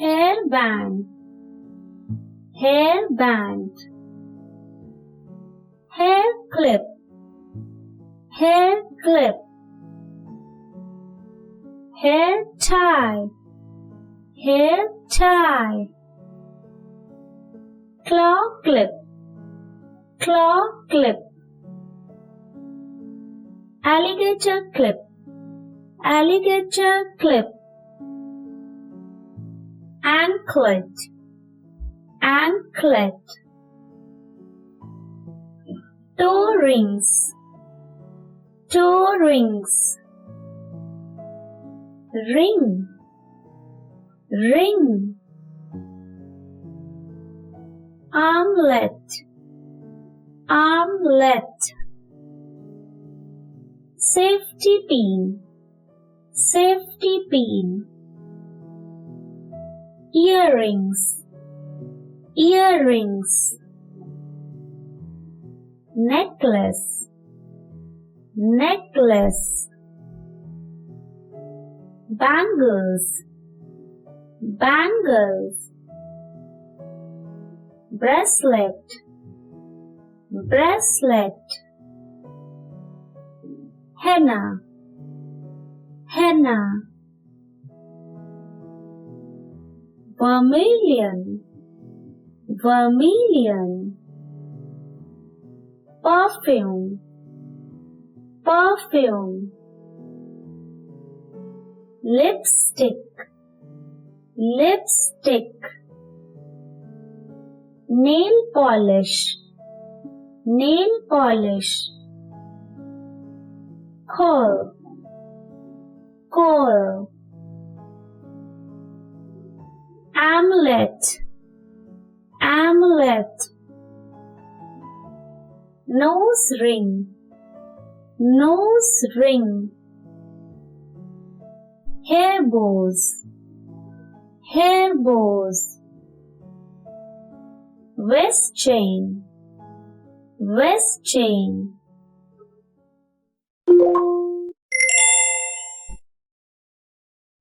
hairband, hairband. Hair clip, hair clip. Hair tie, hair tie. Claw clip, claw clip. Alligator clip, alligator clip. Anklet, anklet. Toe rings, toe rings. Ring, ring. Armlet, armlet. Safety pin, safety pin. Earrings, earrings. Necklace, necklace. Bangles, bangles. Bracelet, bracelet. Henna, henna. Vermilion, vermilion. Perfume, perfume. Lipstick, lipstick. Nail polish, nail polish. Coal, coal. Amulet, amulet. Nose ring, nose ring. Hair bows, hair bows. Waist chain, waist chain.